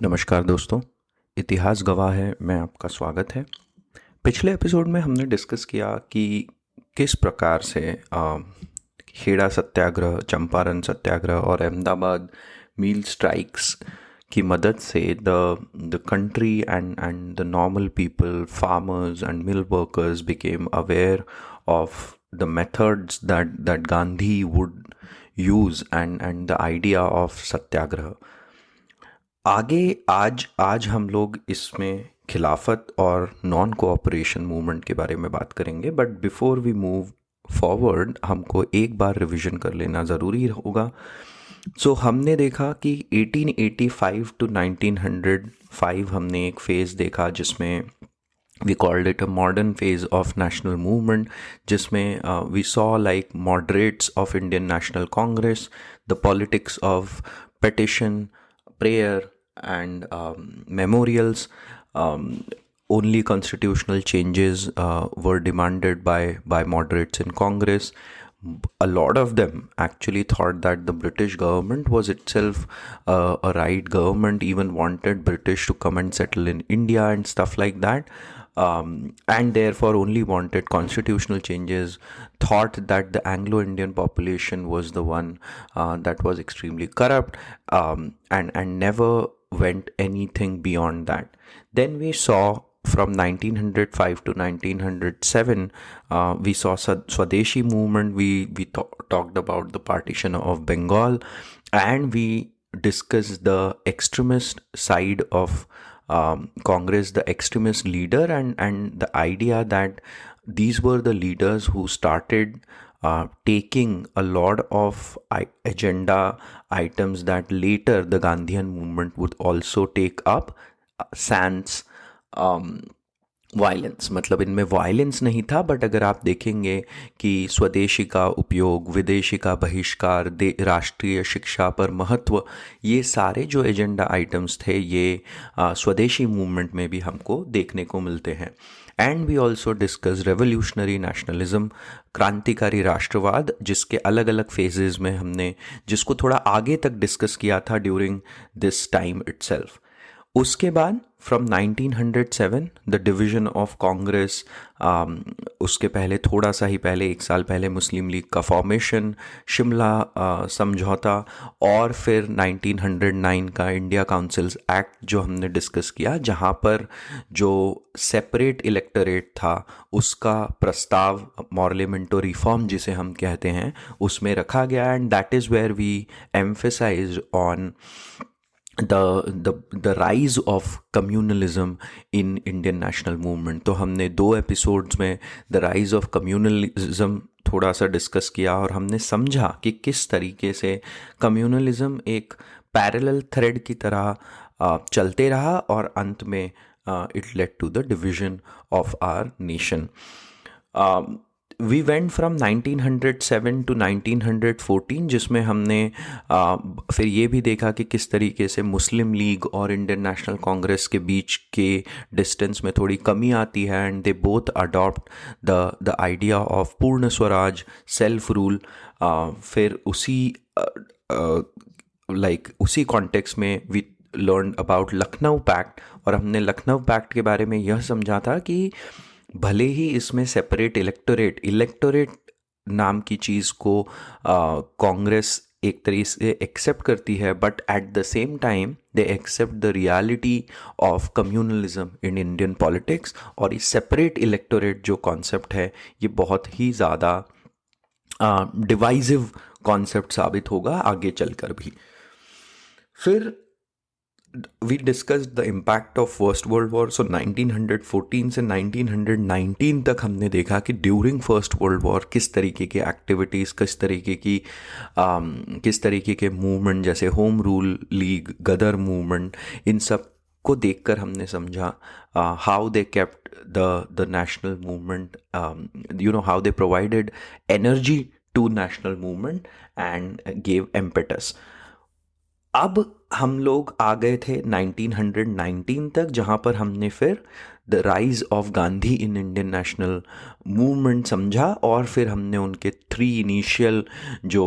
नमस्कार दोस्तों, इतिहास गवाह है में आपका स्वागत है। पिछले एपिसोड में हमने डिस्कस किया कि किस प्रकार से खेड़ा सत्याग्रह, चंपारण सत्याग्रह और अहमदाबाद मील स्ट्राइक्स की मदद से the country and the normal people, farmers and mill workers became aware of the methods that Gandhi would use and the idea of satyagraha. आगे आज आज हम लोग इसमें खिलाफत और नॉन कोऑपरेशन मूवमेंट के बारे में बात करेंगे, but before we move forward हमको एक बार रिवीजन कर लेना ज़रूरी होगा। हमने देखा कि 1885 टू 1905 हमने एक फेज़ देखा जिसमें we called it a modern phase of national movement, जिसमें we saw like moderates of Indian National Congress, the politics of petition, prayer, and memorials. Only constitutional changes were demanded by moderates in Congress. A lot of them actually thought that the British government was itself a right government, even wanted British to come and settle in India and stuff like that. And therefore only wanted constitutional changes, thought that the Anglo-Indian population was the one that was extremely corrupt, and never went anything beyond that. Then we saw from 1905 to 1907, we saw Swadeshi movement. We talked about the partition of Bengal, and we discussed the extremist side of Congress, the extremist leader, and the idea that these were the leaders who started taking a lot of agenda items that later the Gandhian movement would also take up, sans violence. मतलब इनमें violence नहीं था, but अगर आप देखेंगे कि स्वदेशी का उपयोग, विदेशी का बहिष्कार, राष्ट्रीय शिक्षा पर महत्व, ये सारे जो एजेंडा आइटम्स थे ये स्वदेशी मूवमेंट में भी हमको देखने को मिलते हैं। And we also discuss revolutionary nationalism, क्रांतिकारी राष्ट्रवाद, जिसके अलग अलग फेजेस में हमने जिसको थोड़ा आगे तक डिस्कस किया था ड्यूरिंग दिस टाइम इटसेल्फ। उसके बाद from 1907 the division of Congress, उसके पहले थोड़ा सा ही पहले, एक साल पहले, मुस्लिम लीग का फॉर्मेशन, शिमला समझौता, और फिर 1909 का इंडिया काउंसिल्स एक्ट जो हमने डिस्कस किया, जहाँ पर जो सेपरेट इलेक्टोरेट था उसका प्रस्ताव, पार्लियामेंटो रिफॉर्म जिसे हम कहते हैं, उसमें रखा गया। And that is where we emphasise on the rise of communalism in Indian national movement। तो हमने 2 एपिसोड्स में द राइज ऑफ कम्युनलिज्म थोड़ा सा डिस्कस किया, और हमने समझा कि किस तरीके से कम्युनलिज्म एक पैरेलल थ्रेड की तरह चलते रहा, और अंत में it led to the division of our nation. We went from 1907 to 1914, जिसमें हमने फिर ये भी देखा कि किस तरीके से मुस्लिम लीग और इंडियन नेशनल कांग्रेस के बीच के डिस्टेंस में थोड़ी कमी आती है, and they both adopt the idea of Purna Swaraj, self rule. फिर उसी कॉन्टेक्स्ट में we learn about Lucknow pact, और हमने लखनऊ पैक्ट के बारे में यह समझा था कि भले ही इसमें सेपरेट इलेक्टोरेट नाम की चीज़ को कांग्रेस एक तरीके से एक्सेप्ट करती है, but at the same time they accept the reality of communalism in Indian politics. और इस सेपरेट इलेक्टोरेट जो कॉन्सेप्ट है ये बहुत ही ज़्यादा डिवाइसिव कॉन्सेप्ट साबित होगा आगे चलकर भी। फिर we discussed the impact of First World War। So 1914 से 1919 तक हमने देखा कि ड्यूरिंग फर्स्ट वर्ल्ड वॉर किस तरीके की एक्टिविटीज़, किस तरीके के मूवमेंट, जैसे Home Rule League, Ghadar movement, इन सब को देखकर हमने समझा how they kept the national movement, how they provided energy to national movement and gave impetus. अब हम लोग आ गए थे 1919 तक, जहाँ पर हमने फिर the rise of Gandhi in Indian national movement समझा, और फिर हमने उनके 3 इनिशियल जो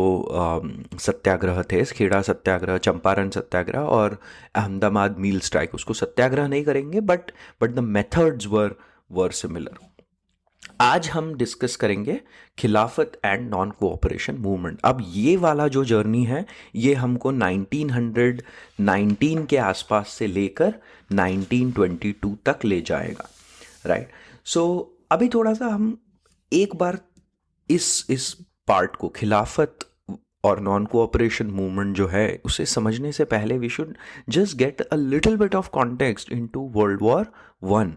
सत्याग्रह थे, खेड़ा सत्याग्रह, चंपारण सत्याग्रह और अहमदाबाद मील स्ट्राइक, उसको सत्याग्रह नहीं करेंगे but the methods were similar. आज हम डिस्कस करेंगे खिलाफत एंड नॉन कोऑपरेशन मूवमेंट। अब ये वाला जो जर्नी है ये हमको 1919 के आसपास से लेकर 1922 तक ले जाएगा, राइट। सो अभी थोड़ा सा हम एक बार इस पार्ट को, खिलाफत और नॉन कोऑपरेशन मूवमेंट जो है, उसे समझने से पहले we should just get a little bit of context into World War One.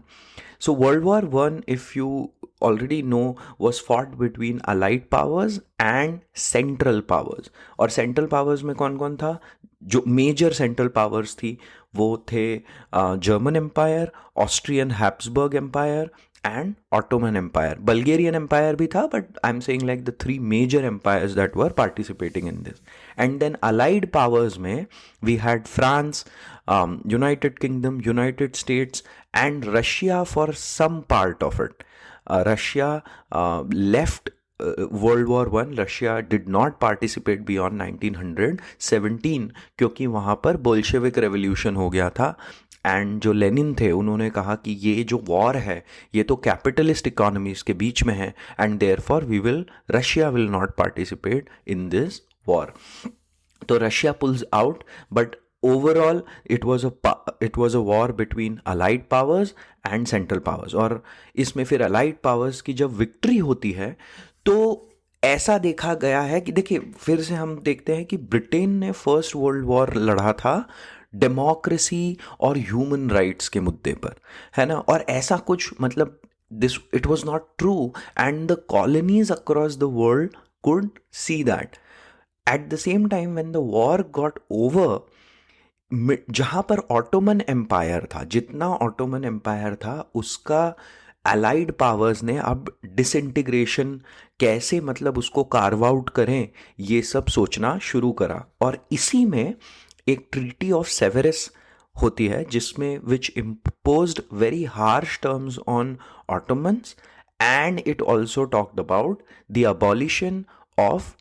So World War One, if you already know, was fought between Allied powers and Central powers. और Central powers में कौन कौन था? जो major central powers थी वो थे German empire, Austrian Habsburg empire and Ottoman empire. Bulgarian empire भी था, but I am saying like the 3 major empires that were participating in this. And then allied powers में we had France, United Kingdom, United States and Russia for some part of it. Russia left World War One. Russia did not participate beyond 1917 क्योंकि वहाँ पर Bolshevik revolution हो गया था। And जो Lenin थे उन्होंने कहा कि ये जो वॉर है ये तो कैपिटलिस्ट इकोनॉमीज के बीच में है, and therefore Russia will not participate in this war. तो Russia pulls out, but overall it was a war between allied powers and central powers। और इसमें फिर allied powers की जब विक्ट्री होती है तो ऐसा देखा गया है कि देखिए, फिर से हम देखते हैं कि ब्रिटेन ने फर्स्ट वर्ल्ड वॉर लड़ा था डेमोक्रेसी और ह्यूमन राइट्स के मुद्दे पर, है ना। और ऐसा कुछ मतलब this it was not true, and the colonies across the world could see that. Eight the same time when the war got over, जहाँ पर ऑटोमन एम्पायर था, जितना ऑटोमन एम्पायर था उसका अलाइड पावर्स ने अब डिसइंटीग्रेशन कैसे, मतलब उसको कार्व आउट करें, ये सब सोचना शुरू करा। और इसी में एक ट्रीटी ऑफ सेवेरस होती है जिसमें which imposed very harsh terms on Ottomans, and it also talked about the abolition of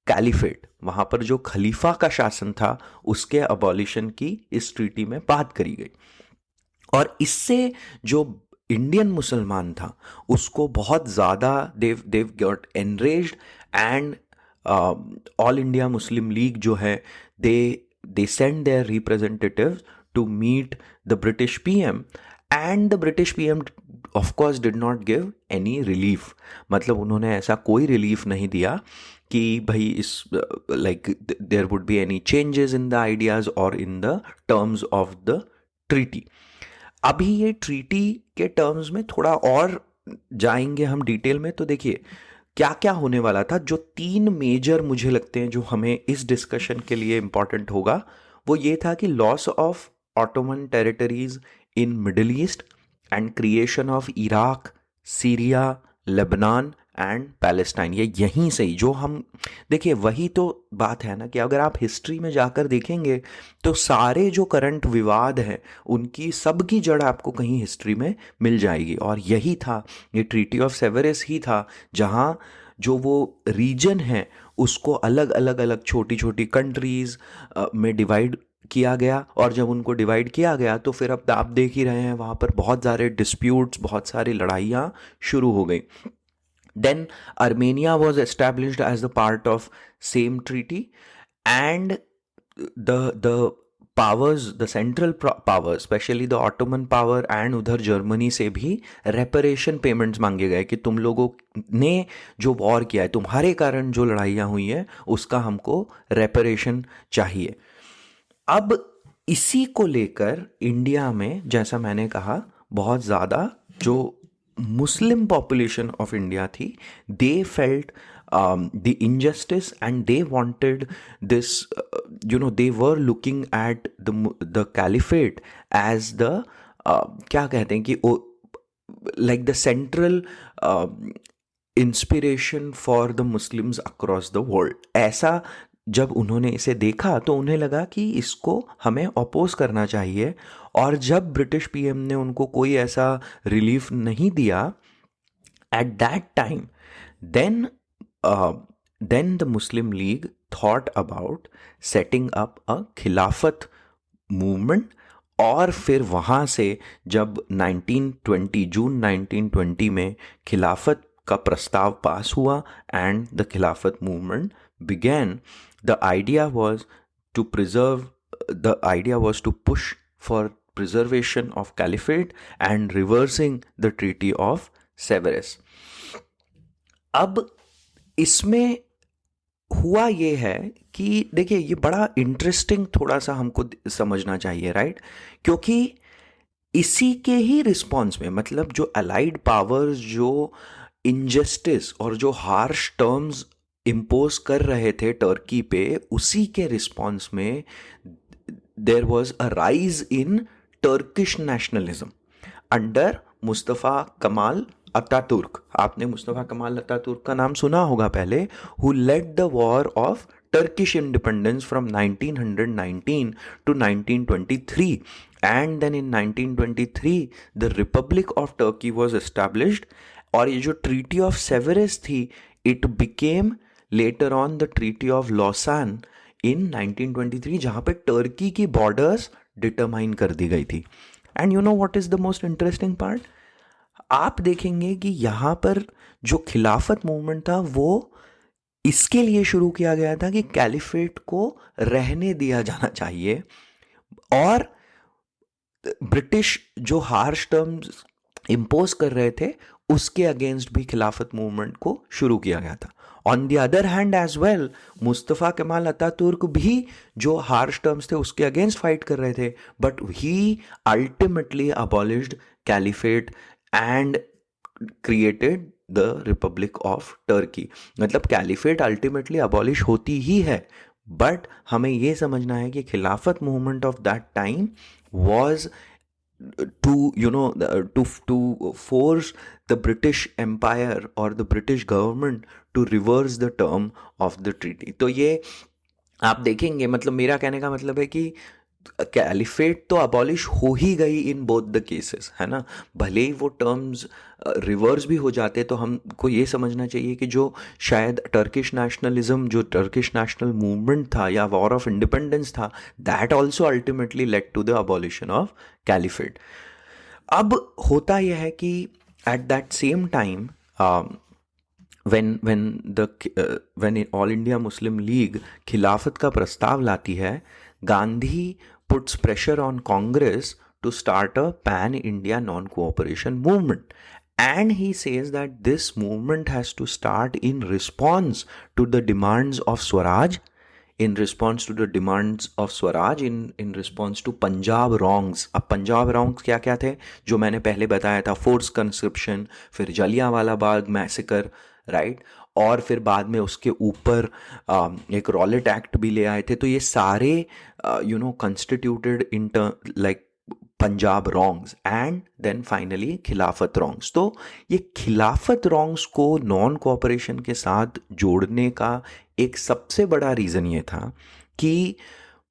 caliphate. वहाँ पर जो खलीफा का शासन था उसके अबॉलिशन की इस ट्रीटी में बात करी गई। और इससे जो इंडियन मुसलमान था उसको बहुत ज़्यादा they got enraged, and All India Muslim League जो है they send their representatives to meet the British PM, and the British PM of course did not give any relief. मतलब उन्होंने ऐसा कोई रिलीफ नहीं दिया कि भाई इस like there would be any changes in the ideas और in the terms of the treaty. अभी ये ट्रीटी के टर्म्स में थोड़ा और जाएंगे हम डिटेल में, तो देखिए क्या क्या होने वाला था। जो 3 मेजर मुझे लगते हैं जो हमें इस डिस्कशन के लिए इंपॉर्टेंट होगा, वो ये था कि loss of Ottoman territories in middle east and creation of Iraq, Syria, Lebanon and Palestine. ये यहीं से ही जो हम देखिए, वही तो बात है ना कि अगर आप हिस्ट्री में जाकर देखेंगे तो सारे जो करंट विवाद हैं उनकी सबकी जड़ आपको कहीं हिस्ट्री में मिल जाएगी। और यही था, ये ट्रीटी ऑफ सेवेरस ही था जहाँ जो वो रीजन है उसको अलग अलग अलग छोटी छोटी कंट्रीज में डिवाइड किया गया। और जब उनको डिवाइड किया गया तो फिर अब आप देख ही रहे हैं वहाँ पर बहुत सारे डिस्प्यूट्स, बहुत सारी लड़ाइयाँ शुरू हो गई। Then Armenia was established as the part of same treaty, and the powers, the central power, especially the Ottoman power and उधर जर्मनी से भी रेपरेशन पेमेंट्स मांगे गए कि तुम लोगों ने जो वॉर किया है, तुम्हारे कारण जो लड़ाइयाँ हुई हैं उसका हमको रेपरेशन चाहिए। अब इसी को लेकर इंडिया में, जैसा मैंने कहा, बहुत ज़्यादा जो मुस्लिम पॉपुलेशन ऑफ इंडिया थी, they felt the injustice and they wanted this, they were looking at the caliphate as the क्या कहते हैं कि like the central inspiration for the Muslims across the world। ऐसा जब उन्होंने इसे देखा तो उन्हें लगा कि इसको हमें अपोज करना चाहिए, और जब ब्रिटिश पीएम ने उनको कोई ऐसा रिलीफ नहीं दिया at that time, then then the Muslim League thought about setting up a Khilafat movement. और फिर वहाँ से जब 1920 जून 1920 में खिलाफत का प्रस्ताव पास हुआ एंड द खिलाफत movement began, the idea was to preserve, the idea was to push for preservation of caliphate and reversing the treaty of Sevres. अब इसमें हुआ ये है कि देखिए, ये बड़ा इंटरेस्टिंग थोड़ा सा हमको समझना चाहिए, राइट? क्योंकि इसी के ही रिस्पॉन्स में, मतलब जो अलाइड पावर्स जो इनजस्टिस और जो हार्श टर्म्स इम्पोज कर रहे थे टर्की पे, उसी के रिस्पॉन्स में there was a rise in Turkish nationalism under Mustafa Kemal Ataturk. आपने मुस्तफ़ा कमाल अतातुर्क का नाम सुना होगा पहले, who led the war of Turkish independence from 1919 to 1923, and then in 1923 the Republic of Turkey was established, और ये जो treaty of Sevres थी, it became later on the treaty of Lausanne in 1923, जहाँ पे टर्की की borders determine कर दी गई थी। And you know what is the most interesting part? आप देखेंगे कि यहाँ पर जो खिलाफत मूवमेंट था वो इसके लिए शुरू किया गया था कि कैलिफेट को रहने दिया जाना चाहिए, और ब्रिटिश जो हार्श टर्म्स इम्पोज कर रहे थे उसके अगेंस्ट भी खिलाफत मूवमेंट को शुरू किया गया था। On the other hand as well, Mustafa Kemal Ataturk भी जो हार्श टर्म्स थे उसके अगेंस्ट फाइट कर रहे थे, but he ultimately abolished caliphate and created the Republic of Turkey. मतलब कैलिफेट अल्टीमेटली अबॉलिश होती ही है, बट हमें ये समझना है कि खिलाफत movement of that time was to to force the British Empire or the British government to reverse the term of the treaty। तो ये आप देखेंगे, मतलब मेरा कहने का मतलब है कि कैलिफेट तो अबॉलिश हो ही गई इन बोथ द केसेस, है ना। भले ही वो टर्म्स रिवर्स भी हो जाते, तो हमको ये समझना चाहिए कि जो शायद टर्किश नेशनलिज्म, जो टर्किश नेशनल मूवमेंट था या वॉर ऑफ इंडिपेंडेंस था, that also ultimately led to the abolition of caliphate. अब होता यह है कि at that same time when All India Muslim League Khilafat का प्रस्ताव लाती है, Gandhi puts pressure on Congress to start a pan-India non-cooperation movement. And he says that this movement has to start in response to the demands of Swaraj, in response to the demands of Swaraj, in response to Punjab wrongs। अब Punjab wrongs क्या क्या थे जो मैंने पहले बताया था, force conscription, फिर जलियांवाला बाग मैसेकर, राइट, और फिर बाद में उसके ऊपर एक रॉलेट एक्ट भी ले आए थे। तो ये सारे constituted like Punjab wrongs and then finally Khilafat wrongs. तो ये खिलाफत रॉन्ग्स को नॉन कोऑपरेशन के साथ जोड़ने का एक सबसे बड़ा रीज़न ये था कि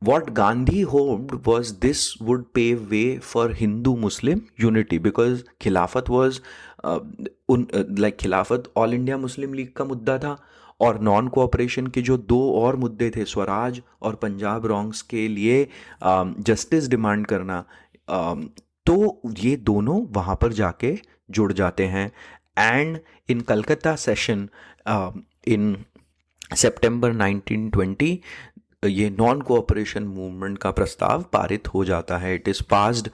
what Gandhi hoped was this would pave way for Hindu-Muslim unity, because खिलाफत was like खिलाफत ऑल इंडिया मुस्लिम लीग का मुद्दा था, और नॉन कोऑपरेशन के जो दो और मुद्दे थे, स्वराज और पंजाब रॉन्ग्स के लिए जस्टिस डिमांड करना, तो ये दोनों वहाँ पर जाके जुड़ जाते हैं। And in Calcutta session in September 1920 ये नॉन कोऑपरेशन मूवमेंट का प्रस्ताव पारित हो जाता है। It is passed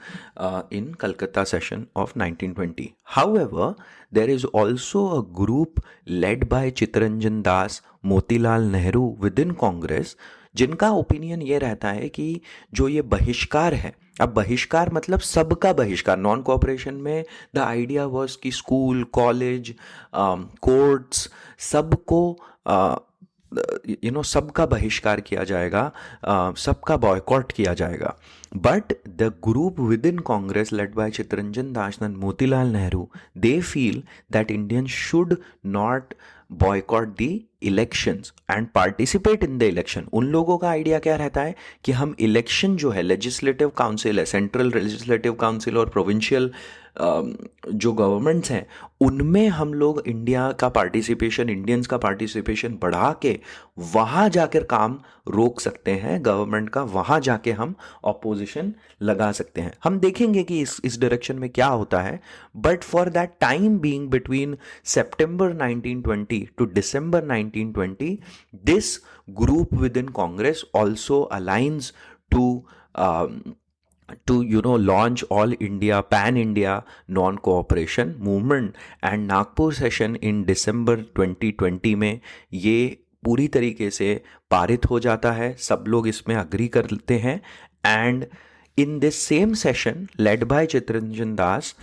in Calcutta session of 1920। However there is also a group led by Chittaranjan Das, Motilal Nehru within Congress, जिनका ओपिनियन ये रहता है कि जो ये बहिष्कार है, अब बहिष्कार मतलब सबका बहिष्कार, नॉन कोऑपरेशन में द आइडिया वाज कि स्कूल, कॉलेज, कोर्ट्स, सबको सबका बहिष्कार किया जाएगा, सबका बॉयकॉट किया जाएगा। But the group with in Congress lead by Chittaranjan Das and Motilal Nehru, they feel that Indians should not boycott the elections and participate in the election. उन लोगों का आइडिया क्या रहता है कि हम इलेक्शन जो है, लेजिस्लेटिव काउंसिल है, सेंट्रल लेजिस्लेटिव काउंसिल और प्रोविंशियल जो गवर्नमेंट्स हैं, उनमें हम लोग इंडिया का पार्टिसिपेशन, इंडियंस का पार्टिसिपेशन बढ़ा के वहाँ जाकर काम रोक सकते हैं गवर्नमेंट का, वहाँ जाके हम ऑपोजिशन लगा सकते हैं। हम देखेंगे कि इस डायरेक्शन में क्या होता है, but for that time being between September 1920 to December 1920, this group within Congress also aligns to launch all India, pan India non cooperation movement, and Nagpur session in December 2020 में ये पूरी तरीके से पारित हो जाता है, सब लोग इसमें अग्री करते हैं। And in this same session lead by Chittaranjan Das,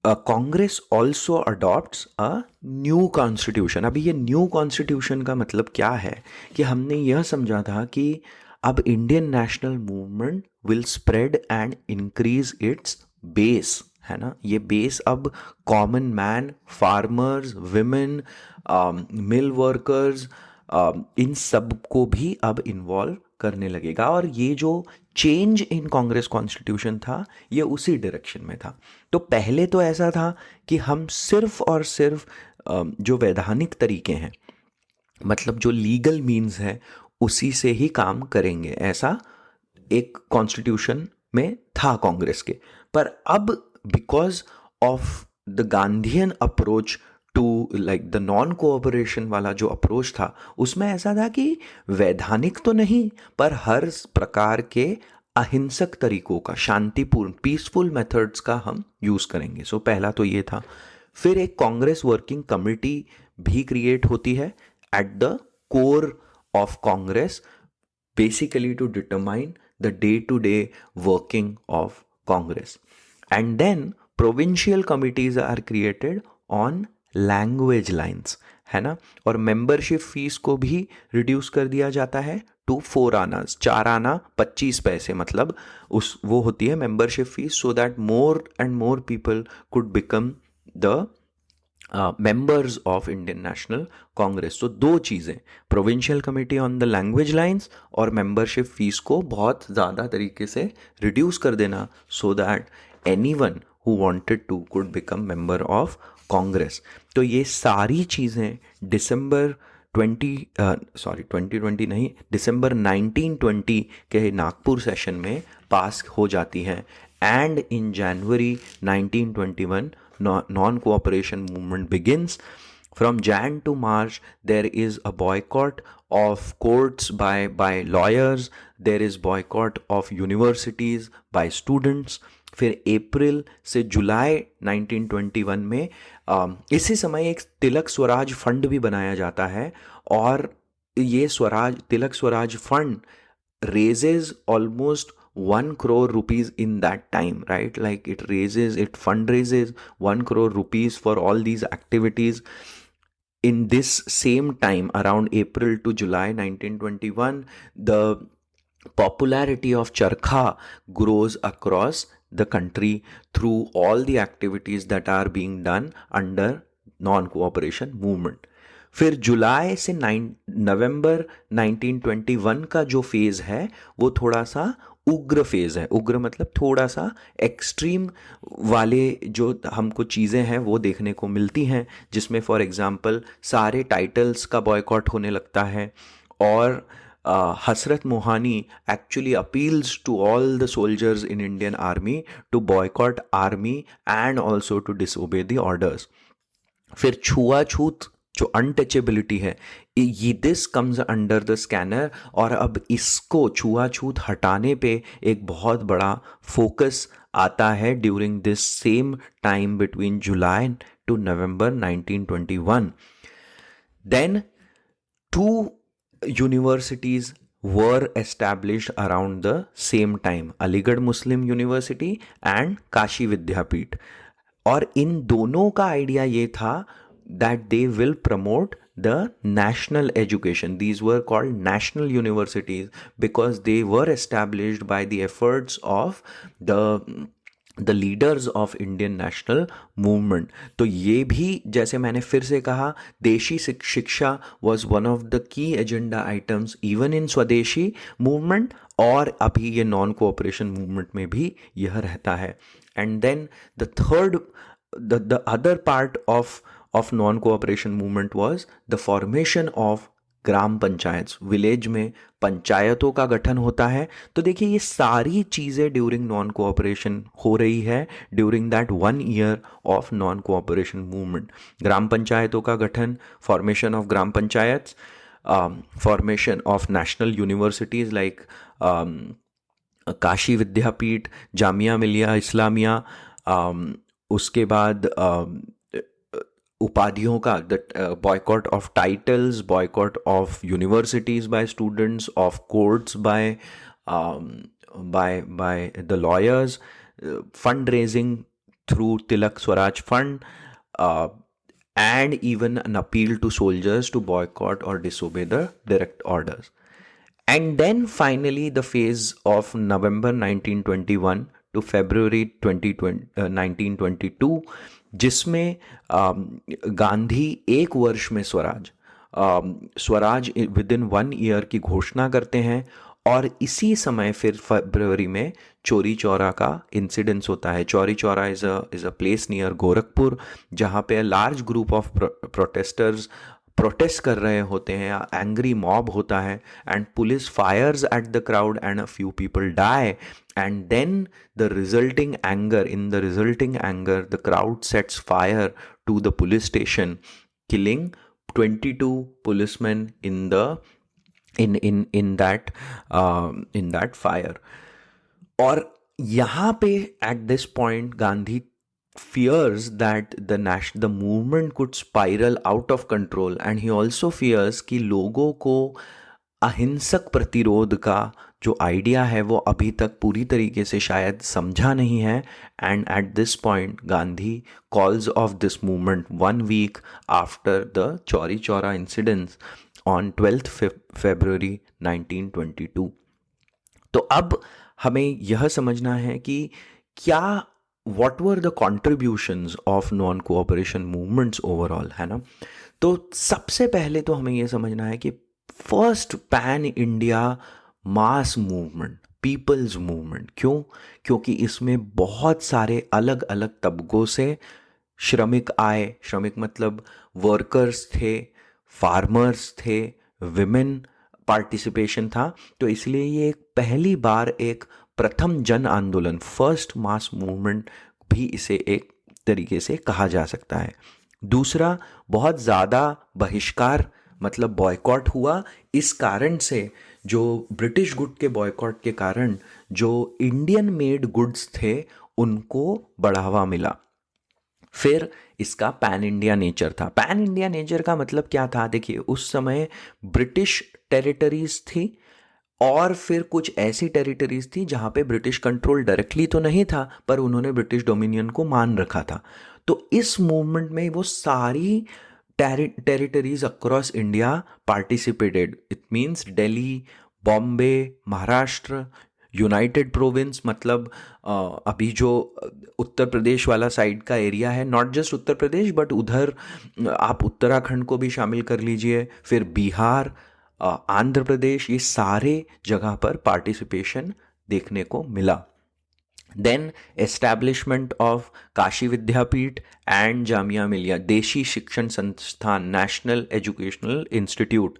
Congress also adopts a new constitution. अभी ये न्यू कॉन्स्टिट्यूशन का मतलब क्या है कि हमने यह समझा था कि अब Indian national movement will spread and increase its base, है ना। ये बेस अब common man, farmers, women, mill workers, इन सब को भी अब इन्वॉल्व करने लगेगा। और ये जो चेंज इन कांग्रेस कॉन्स्टिट्यूशन था, ये उसी डायरेक्शन में था। तो पहले तो ऐसा था कि हम सिर्फ और सिर्फ जो वैधानिक तरीके हैं, मतलब जो लीगल मीन्स है, उसी से ही काम करेंगे, ऐसा एक कॉन्स्टिट्यूशन में था कांग्रेस के। पर अब because of the Gandhian approach to like the non cooperation वाला जो अप्रोच था, उसमें ऐसा था कि वैधानिक तो नहीं, पर हर प्रकार के अहिंसक तरीकों का, शांतिपूर्ण पीसफुल मेथड्स का हम यूज़ करेंगे। सो पहला तो ये था। फिर एक कांग्रेस वर्किंग कमेटी भी क्रिएट होती है at the core of Congress, basically to determine the day-to-day working of Congress. And then provincial committees are created on language lines, है ना। और मेंबरशिप फीस को भी रिड्यूस कर दिया जाता है टू 4 आनाज, 4 आना 25 पैसे, मतलब वो होती है membership fees, so that more and more people could become the members of Indian National Congress. तो दो चीज़ें, provincial committee on the language lines और मेंबरशिप फीस को बहुत ज़्यादा तरीके से रिड्यूस कर देना, so that anyone who wanted to could become member of Congress. तो ये सारी चीज़ें दिसंबर 2020 नहीं, दिसंबर 1920 के नागपुर सेशन में पास हो जाती हैं। And in January 1921 non-cooperation movement begins. From Jan to March, there is a boycott of courts by lawyers. There is boycott of universities by students. फिर अप्रैल से जुलाई 1921 में इसी समय एक तिलक स्वराज फंड भी बनाया जाता है, और ये तिलक Swaraj fund raises almost 1 crore rupees in that time, right? Like it fundraises 1 crore rupees for all these activities. In this same time, around April to July 1921, the popularity of Charkha grows across the country through all the activities that are being done under non-cooperation movement. फिर जुलाई से नवंबर 1921 का जो phase है, वो थोड़ा सा उग्र phase है। उग्र मतलब थोड़ा सा एक्सट्रीम वाले जो हमको चीज़ें हैं वो देखने को मिलती हैं, जिसमें फॉर एग्ज़ाम्पल सारे टाइटल्स का बॉयकॉट होने लगता है, और Hasrat Mohani actually appeals to all the soldiers in Indian army to boycott army and also to disobey the orders. फिर छुआछूत जो अनटचेबिलिटी है, ये this comes under the scanner, और अब इसको छुआछूत हटाने पे एक बहुत बड़ा फोकस आता है during this same time between July to November 1921. Then 2 universities were established around the same time, Aligarh Muslim University and Kashi Vidyapith. और इन दोनों का आइडिया ये था that they will promote the national education. These were called national universities because they were established by the efforts of the the leaders of Indian national movement. तो ये भी जैसे मैंने फिर से कहा, देशी शिक्षा was one of the key agenda items even in स्वदेशी मूवमेंट, और अभी ये नॉन कोऑपरेशन मूवमेंट में भी यह रहता है। And then the third, the other part of non cooperation movement was the formation of gram panchayat. Village में पंचायतों का गठन होता है। तो देखिए ये सारी चीज़ें ड्यूरिंग नॉन कोऑपरेशन हो रही है, during that 1 year of non cooperation movement. ग्राम पंचायतों का गठन, formation of gram panchayat, formation of national universities like Kashi Vidyapith, Jamia Millia Islamia, उसके बाद उपाधियों का, the boycott of titles, boycott of universities by students, of courts by the lawyers, fund raising through Tilak Swaraj fund, and even an appeal to soldiers to boycott or disobey the direct orders. And then finally the phase of November 1921 to February 1922, जिसमें गांधी एक वर्ष में Swaraj with in 1 year की घोषणा करते हैं। और इसी समय फिर फरवरी में चौरी चौरा का इंसिडेंस होता है। Chauri Chaura is a place near Gorakhpur, जहाँ पे large group of protesters protest कर रहे होते हैं, एंग्री मॉब होता है, and police fires at the crowd and a few people die, and then the resulting anger the crowd sets fire to the police station, killing 22 policeman in that fire. और यहाँ पे at this point Gandhi fears that the movement could spiral out of control, and he also fears कि लोगों को अहिंसक प्रतिरोध का जो आइडिया है वो अभी तक पूरी तरीके से शायद समझा नहीं है। And at this point Gandhi calls off this movement 1 week after the Chauri Chaura incidents on 12th February 1922। तो अब हमें यह समझना है कि क्या what were the contributions of non cooperation movements overall, है ना। तो सबसे पहले तो हमें यह समझना है कि first pan India mass movement, people's movement, क्योंकि इसमें बहुत सारे अलग अलग तबकों से श्रमिक आए। श्रमिक मतलब वर्कर्स थे, फार्मर्स थे, विमेन पार्टिसिपेशन था। तो इसलिए ये पहली बार एक प्रथम जन आंदोलन, फर्स्ट मास मूवमेंट भी इसे एक तरीके से कहा जा सकता है। दूसरा, बहुत ज़्यादा बहिष्कार मतलब बॉयकॉट हुआ। इस कारण से जो ब्रिटिश गुड के बॉयकॉट के कारण जो इंडियन मेड गुड्स थे उनको बढ़ावा मिला। फिर इसका पैन इंडिया नेचर था। पैन इंडिया नेचर का मतलब क्या था? देखिए, उस समय ब्रिटिश टेरिटरीज थी और फिर कुछ ऐसी टेरिटरीज थी जहाँ पे ब्रिटिश कंट्रोल डायरेक्टली तो नहीं था, पर उन्होंने ब्रिटिश डोमिनियन को मान रखा था। तो इस मूवमेंट में वो सारी territories across India participated. It means Delhi, Bombay, Maharashtra, United province मतलब अभी जो उत्तर प्रदेश वाला साइड का एरिया है, not just Uttar Pradesh but उधर आप उत्तराखंड को भी शामिल कर लीजिए, फिर बिहार, आंध्र प्रदेश, ये सारे जगह पर पार्टिसिपेशन देखने को मिला। Then establishment of Kashi Vidyapith and Jamia Millia, देशी शिक्षण संस्थान, national educational institute,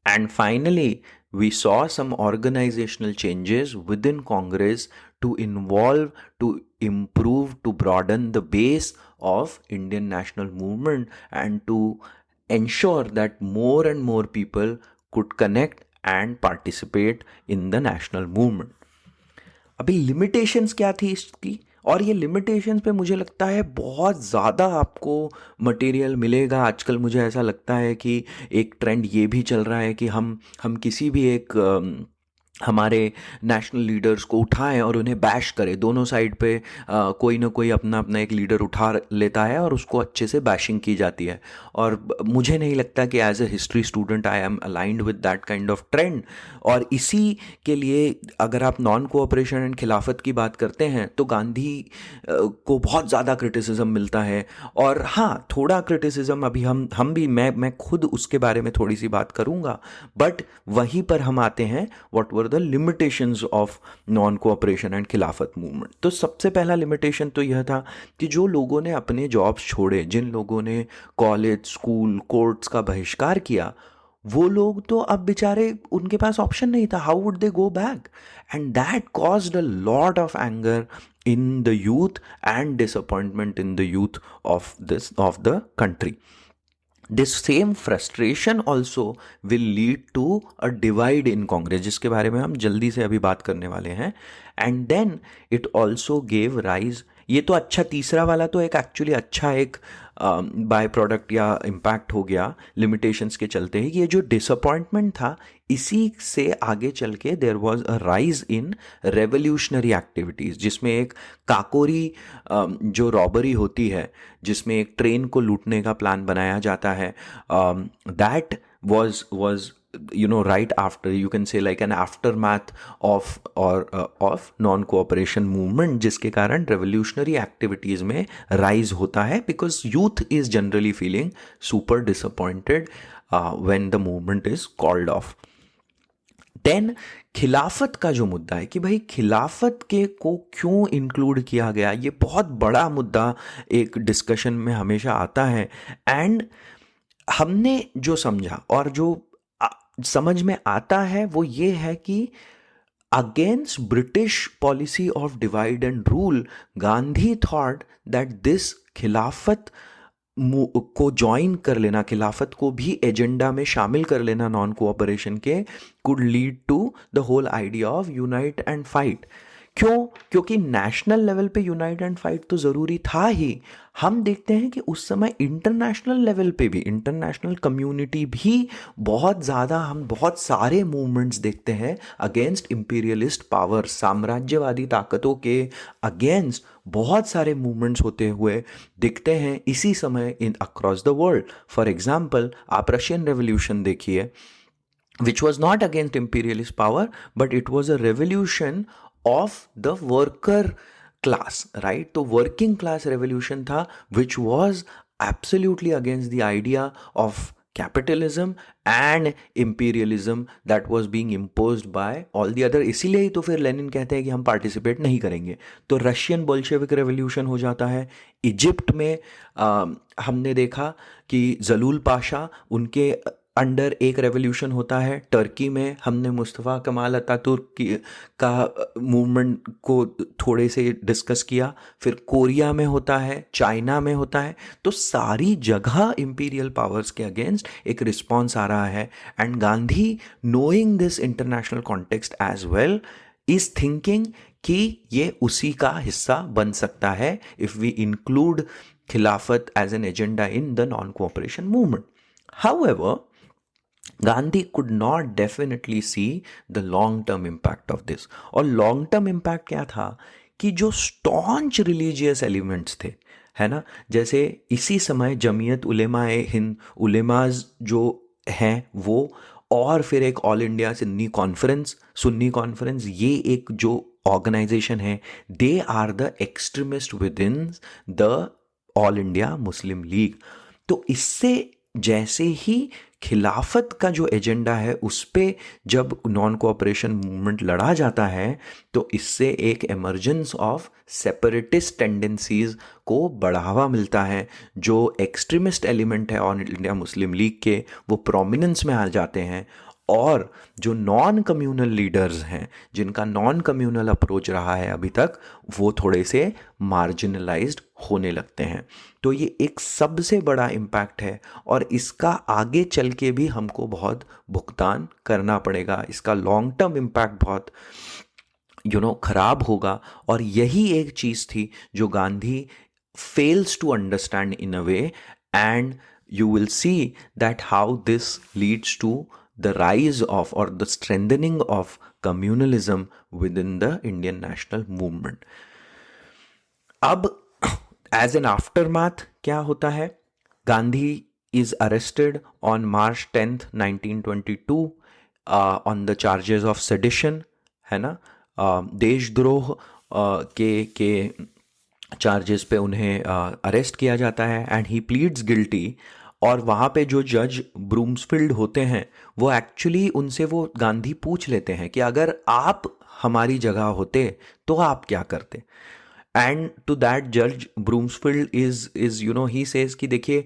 and finally we saw some organizational changes within Congress to involve, to improve, to broaden the base of Indian national movement and to ensure that more and more people could connect and participate in the national movement. अभी limitations क्या थी इसकी, और ये limitations पे मुझे लगता है बहुत ज़्यादा आपको मटेरियल मिलेगा। आजकल मुझे ऐसा लगता है कि एक ट्रेंड ये भी चल रहा है कि हम किसी भी एक हमारे नेशनल लीडर्स को उठाएं और उन्हें बैश करें। दोनों साइड पे कोई ना कोई अपना अपना एक लीडर उठा लेता है और उसको अच्छे से बैशिंग की जाती है। और मुझे नहीं लगता कि as a history student I am aligned with that kind of trend. और इसी के लिए अगर आप नॉन कोऑपरेशन एंड खिलाफत की बात करते हैं तो गांधी को बहुत ज़्यादा क्रिटिसिज्म मिलता है। और हाँ, थोड़ा क्रिटिसिज्म अभी हम भी मैं खुद उसके बारे में थोड़ी सी बात करूँगा। बट वहीं पर हम आते हैं what were the limitations of non cooperation and खिलाफत मूवमेंट। तो सबसे पहला लिमिटेशन तो यह था कि जो लोगों ने अपने जॉब्स छोड़े, जिन लोगों ने कॉलेज, स्कूल, कोर्ट्स का बहिष्कार किया, वो लोग तो अब बेचारे, उनके पास ऑप्शन नहीं था। How would they go back? And that caused a lot of anger in the youth and disappointment in the youth of the country. This same frustration also will lead to a divide in Congress, जिसके बारे में हम जल्दी से अभी बात करने वाले हैं। And then it also gave rise, ये तो अच्छा, तीसरा वाला तो एक एक्चुअली अच्छा एक बाय प्रोडक्ट या इम्पैक्ट हो गया लिमिटेशंस के चलते ही। ये जो डिसअपॉइंटमेंट था, इसी से आगे चल के there was a rise in revolutionary activities, जिसमें एक काकोरी जो रॉबरी होती है, जिसमें एक ट्रेन को लूटने का प्लान बनाया जाता है, that was right after, you can say like an aftermath of non cooperation movement, जिसके कारण revolutionary activities में rise होता है, because youth is generally feeling super disappointed when the movement is called off. Then Khilafat का जो मुद्दा है कि भाई खिलाफत के को क्यों इंक्लूड किया गया, ये बहुत बड़ा मुद्दा एक डिस्कशन में हमेशा आता है। एंड हमने जो समझा और जो समझ में आता है वो ये है कि against British policy of divide and rule, Gandhi thought that this खिलाफत को ज्वाइन कर लेना, खिलाफत को भी एजेंडा में शामिल कर लेना नॉन कोऑपरेशन के, could lead to the whole idea of unite and fight. क्यों? क्योंकि नेशनल लेवल पे यूनाइट एंड फाइट तो ज़रूरी था ही। हम देखते हैं कि उस समय इंटरनेशनल लेवल पे भी, इंटरनेशनल कम्युनिटी भी बहुत ज़्यादा, हम बहुत सारे मूवमेंट्स देखते हैं अगेंस्ट इंपीरियलिस्ट पावर, साम्राज्यवादी ताकतों के अगेंस्ट बहुत सारे मूवमेंट्स होते हुए दिखते हैं इसी समय इन across the world. For example, आप रशियन रेवोल्यूशन देखिए, which was not against imperialist power, but it was a revolution of the worker class, right? तो working class revolution था, which was absolutely against the idea of capitalism and imperialism that was being imposed by all the other। इसीलिए ही तो फिर Lenin कहते हैं कि हम participate नहीं करेंगे। तो रशियन बोल्शेविक रेवोल्यूशन हो जाता है। इजिप्ट में हमने देखा कि जलूल पाशा, उनके अंडर एक रेवोल्यूशन होता है। टर्की में हमने मुस्तफ़ा कमाल अतातुर्क का मूवमेंट को थोड़े से डिस्कस किया। फिर कोरिया में होता है, चाइना में होता है। तो सारी जगह इंपीरियल पावर्स के अगेंस्ट एक रिस्पॉन्स आ रहा है। And Gandhi, knowing this international context as well, is thinking कि ये उसी का हिस्सा बन सकता है if we include Khilafat as an agenda in the non cooperation movement. However, Gandhi could not definitely see the long-term impact of this। और long-term impact क्या था कि जो staunch religious elements थे, है ना, जैसे इसी समय जमीयत उलेमाए हिंद, उलेमाज जो हैं वो, और फिर एक ऑल इंडिया सुन्नी कॉन्फ्रेंस, ये एक जो ऑर्गेनाइजेशन है, they are the extremist within the all India Muslim League. तो इससे जैसे ही खिलाफत का जो एजेंडा है उस पे जब नॉन कोऑपरेशन मूवमेंट लड़ा जाता है, तो इससे एक एमर्जेंस ऑफ सेपरेटिस्ट टेंडेंसीज को बढ़ावा मिलता है। जो एक्सट्रीमिस्ट एलिमेंट है ऑल इंडिया मुस्लिम लीग के, वो प्रोमिनेंस में आ जाते हैं। और जो नॉन कम्युनल लीडर्स हैं, जिनका नॉन कम्युनल अप्रोच रहा है अभी तक, वो थोड़े से मार्जिनलाइज्ड होने लगते हैं। तो ये एक सबसे बड़ा इम्पैक्ट है और इसका आगे चल के भी हमको बहुत भुगतान करना पड़ेगा। इसका लॉन्ग टर्म इम्पैक्ट बहुत खराब होगा। और यही एक चीज़ थी जो Gandhi fails to understand in a way, and you will see that how this leads to the rise of or the strengthening of communalism within the Indian national movement. अब एज एन आफ्टरमाथ क्या होता है? Gandhi is arrested on March 10th 1922 on the charges of sedition, है ना, देशद्रोह के charges पे उन्हें अरेस्ट किया जाता है एंड ही प्लीड्स गिल्टी. और वहाँ पे जो जज ब्रूम्सफील्ड होते हैं वो एक्चुअली उनसे वो गांधी पूछ लेते हैं कि अगर आप हमारी जगह होते तो आप क्या करते. एंड टू दैट जज Broomsfield is you know he says कि देखिए,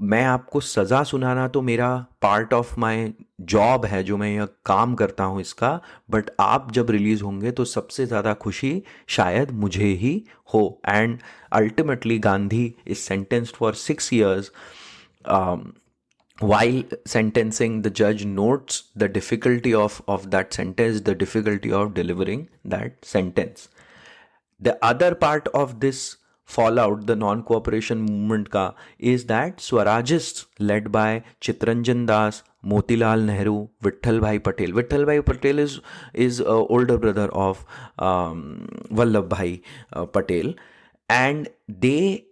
मैं आपको सज़ा सुनाना तो मेरा पार्ट ऑफ माय जॉब है, जो मैं यह काम करता हूँ इसका, बट आप जब रिलीज़ होंगे तो सबसे ज़्यादा खुशी शायद मुझे ही हो. And ultimately Gandhi is sentenced for 6 years. While sentencing, the judge notes the difficulty of that sentence, the difficulty of delivering that sentence. The other part of this fallout, the non-cooperation movement ka, is that Swarajists led by Chittaranjan Das, Motilal Nehru, Vittal Bhai Patel. Vittal Bhai Patel is older brother of Vallabh Bhai Patel, and they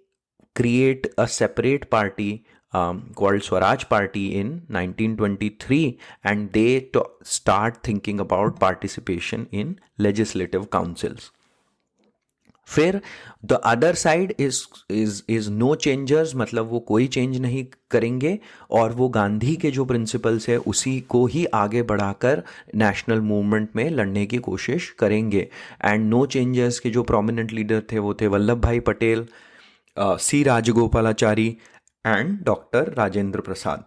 create a separate party called Swaraj Party in 1923, and they start thinking about participation in legislative councils. फिर the other side is no changers, मतलब वो कोई change नहीं करेंगे और वो गांधी के जो प्रिंसिपल्स है उसी को ही आगे बढ़ाकर नेशनल मूवमेंट में लड़ने की कोशिश करेंगे. एंड नो चेंजर्स के जो प्रोमिनेंट लीडर थे वो थे वल्लभ भाई पटेल, सी राजगोपालाचारी एंड डॉक्टर राजेंद्र प्रसाद.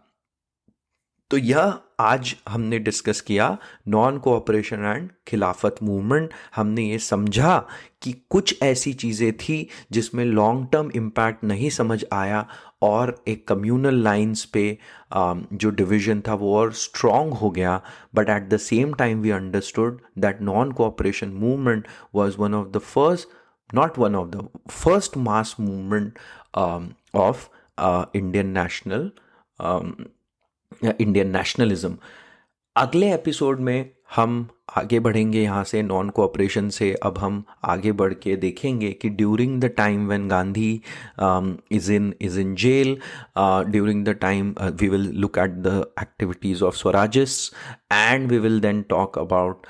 तो यह आज हमने डिस्कस किया नॉन कोऑपरेशन एंड खिलाफत मूवमेंट. हमने ये समझा कि कुछ ऐसी चीज़ें थी जिसमें लॉन्ग टर्म इम्पैक्ट नहीं समझ आया और एक कम्युनल लाइंस पे जो डिवीज़न था वो और स्ट्रॉन्ग हो गया. But at the same time we understood that non cooperation movement was one of the first, not one of the first mass movement of Indian nationalism. अगले एपिसोड में हम आगे बढ़ेंगे यहाँ से नॉन कोऑपरेशन से. अब हम आगे बढ़ के देखेंगे कि during the time when Gandhi is in jail, during the time we will look at the activities of Swarajists and we will then talk about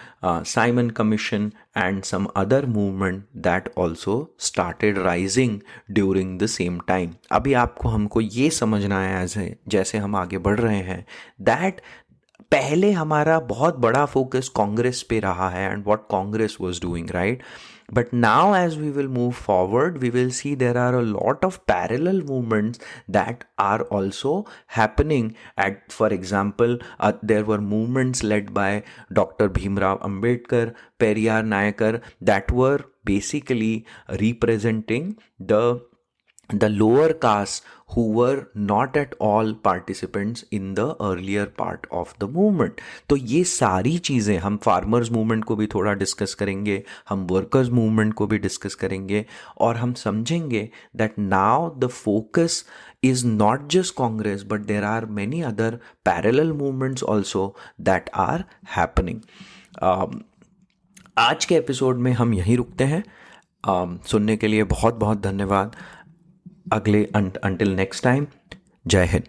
Simon Commission and some other movement that also started rising during the same time. अभी आपको हमको ये समझना है जैसे हम आगे बढ़ रहे हैं that पहले हमारा बहुत बड़ा फोकस कांग्रेस पे रहा है and what Congress was doing, right? But now as we will move forward, we will see there are a lot of parallel movements that are also happening. For example, there were movements led by Dr. Bhimrao Ambedkar, Periyar Nayakar, that were basically representing the lower castes who were not at all participants in the earlier part of the movement. तो ये सारी चीज़ें हम farmers movement को भी थोड़ा discuss करेंगे, हम वर्कर्स मूवमेंट को भी डिस्कस करेंगे और हम समझेंगे that now the focus is not just Congress, but there are many other parallel movements also that are happening. आज के एपिसोड में हम यहीं रुकते हैं. सुनने के लिए बहुत बहुत धन्यवाद. अगले until next time, जय हिंद.